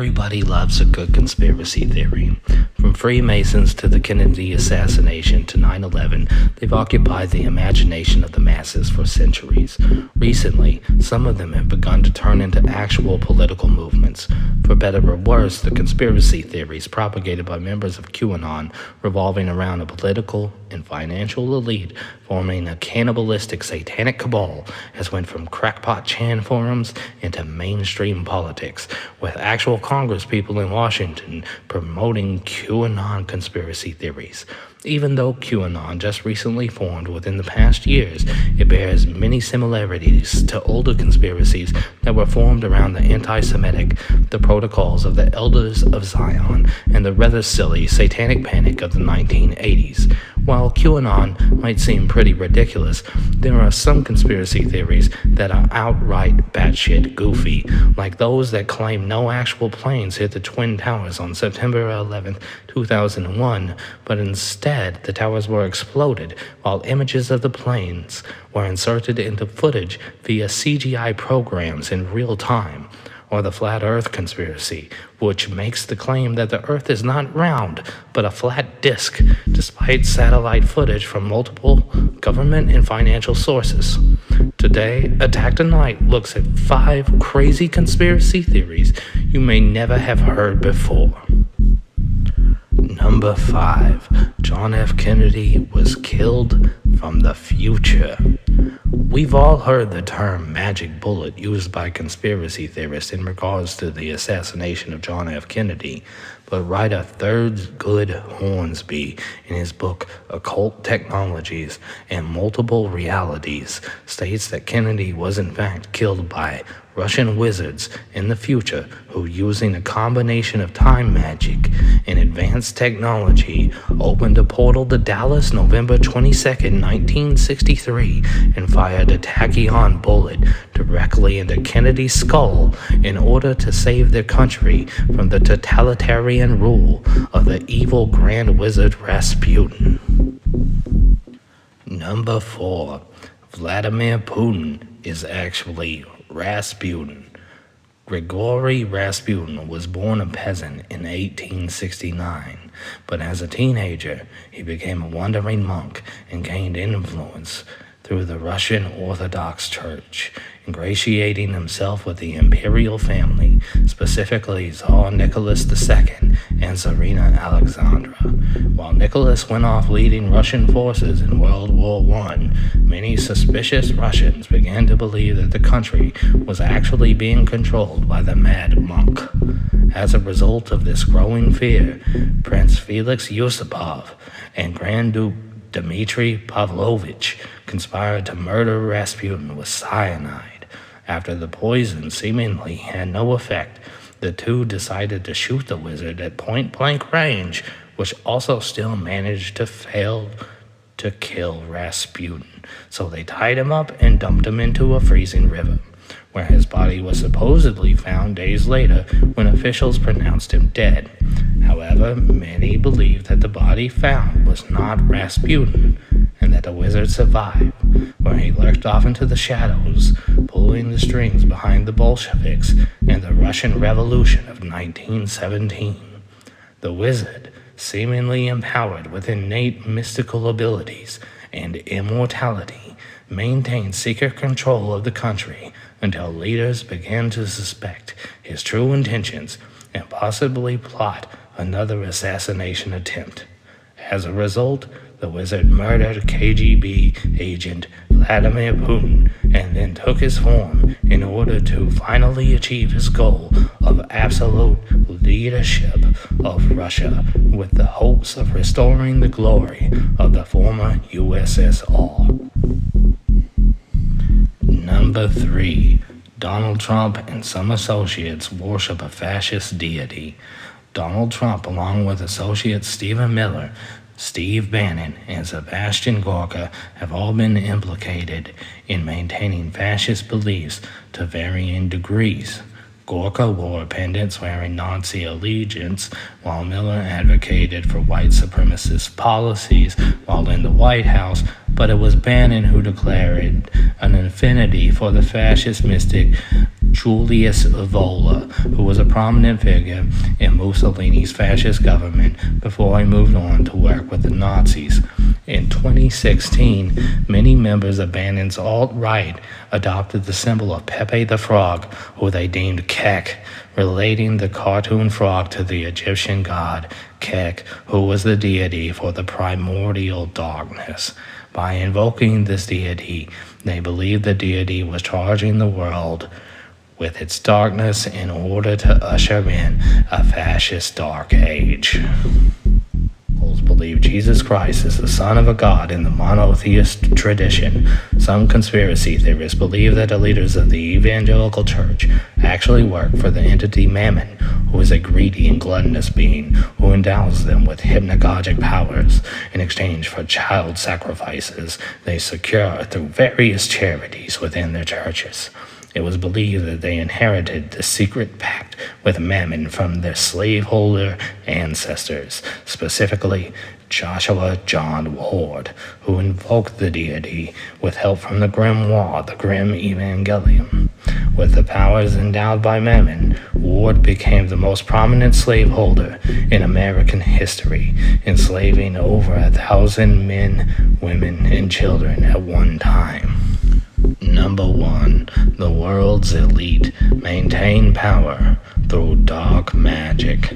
Everybody loves a good conspiracy theory. From Freemasons to the Kennedy assassination to 9/11, they've occupied the imagination of the masses for centuries. Recently, some of them have begun to turn into actual political movements. For better or worse, the conspiracy theories propagated by members of QAnon revolving around a political and financial elite forming a cannibalistic satanic cabal has went from crackpot Chan forums into mainstream politics, with actual congresspeople in Washington promoting QAnon conspiracy theories. Even though QAnon just recently formed within the past years, it bears many similarities to older conspiracies that were formed around the anti-Semitic, the protocols of the Elders of Zion, and the rather silly satanic panic of the 1980s. While QAnon might seem pretty ridiculous, there are some conspiracy theories that are outright batshit goofy, like those that claim no actual planes hit the Twin Towers on September 11, 2001, but instead the towers were exploded while images of the planes were inserted into footage via CGI programs in real time. Or the flat earth conspiracy, which makes the claim that the earth is not round, but a flat disk, despite satellite footage from multiple government and financial sources. Today, Attack Da Nite looks at 5 crazy conspiracy theories you may never have heard before. Number 5. John F. Kennedy was killed from the future. We've all heard the term magic bullet used by conspiracy theorists in regards to the assassination of John F. Kennedy, but writer Thurgood Hornsby, in his book Occult Technologies and Multiple Realities, states that Kennedy was in fact killed by Russian wizards in the future who, using a combination of time magic and advanced technology, opened a portal to Dallas November 22, 1963, and fired a tachyon bullet directly into Kennedy's skull in order to save their country from the totalitarian rule of the evil Grand Wizard Rasputin. Number 4. Vladimir Putin is actually Rasputin. Grigory Rasputin was born a peasant in 1869, but as a teenager, he became a wandering monk and gained influence through the Russian Orthodox Church, ingratiating himself with the imperial family, specifically Tsar Nicholas II and Tsarina Alexandra. While Nicholas went off leading Russian forces in World War I, many suspicious Russians began to believe that the country was actually being controlled by the Mad Monk. As a result of this growing fear, Prince Felix Yusupov and Grand Duke Dmitry Pavlovich conspired to murder Rasputin with cyanide. After the poison seemingly had no effect, the two decided to shoot the wizard at point-blank range, which also still managed to fail to kill Rasputin. So they tied him up and dumped him into a freezing river, where his body was supposedly found days later when officials pronounced him dead. However, many believe that the body found was not Rasputin, and that the wizard survived, where he lurked off into the shadows, pulling the strings behind the Bolsheviks and the Russian Revolution of 1917. The wizard, seemingly empowered with innate mystical abilities and immortality, maintained secret control of the country until leaders began to suspect his true intentions and possibly plot another assassination attempt. As a result, the wizard murdered KGB agent Vladimir Putin and then took his form in order to finally achieve his goal of absolute leadership of Russia, with the hopes of restoring the glory of the former USSR. Number 3. Donald Trump and some associates worship a fascist deity. Donald Trump, along with associates Stephen Miller, Steve Bannon, and Sebastian Gorka, have all been implicated in maintaining fascist beliefs to varying degrees. Gorka wore pendants wearing Nazi allegiance, while Miller advocated for white supremacist policies while in the White House, but it was Bannon who declared an affinity for the fascist mystic Julius Evola, who was a prominent figure in Mussolini's fascist government before he moved on to work with the Nazis. In 2016, many members of Bannon's alt-right adopted the symbol of Pepe the Frog, who they deemed Kek, relating the cartoon frog to the Egyptian god Kek, who was the deity for the primordial darkness. By invoking this deity, they believed the deity was charging the world with its darkness in order to usher in a fascist dark age. Believe Jesus Christ is the Son of a God in the monotheist tradition. Some conspiracy theorists believe that the leaders of the evangelical church actually work for the entity Mammon, who is a greedy and gluttonous being who endows them with hypnagogic powers in exchange for child sacrifices they secure through various charities within their churches. It was believed that they inherited the secret pact with Mammon from their slaveholder ancestors, specifically Joshua John Ward, who invoked the deity with help from the grimoire, the Grim Evangelium. With the powers endowed by Mammon, Ward became the most prominent slaveholder in American history, enslaving over 1,000 men, women, and children at one time. Number 1. The world's elite maintain power through dark magic.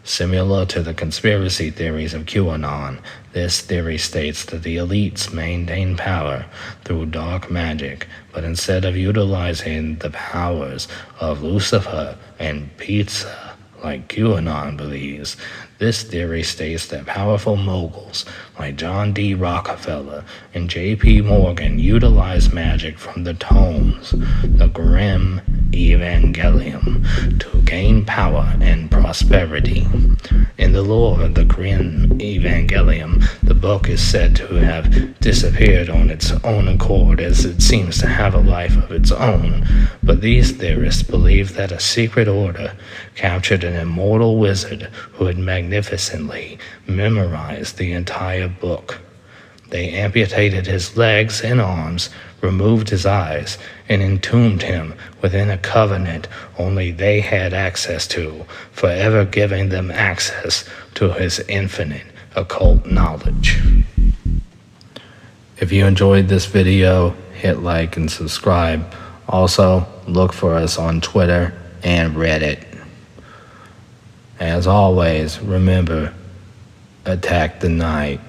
Similar to the conspiracy theories of QAnon, this theory states that the elites maintain power through dark magic, but instead of utilizing the powers of Lucifer and pizza, like QAnon believes, this theory states that powerful moguls like John D. Rockefeller and J.P. Morgan utilize magic from the tomes, the Grim Evangelium, to gain power and prosperity. In the lore of the Grim Evangelium, the book is said to have disappeared on its own accord, as it seems to have a life of its own, but these theorists believe that a secret order captured an immortal wizard who had magnificently memorized the entire book. They amputated his legs and arms, removed his eyes, and entombed him within a covenant only they had access to, forever giving them access to his infinite occult knowledge. If you enjoyed this video, hit like and subscribe. Also, look for us on Twitter and Reddit. As always, remember, Attack Da Nite.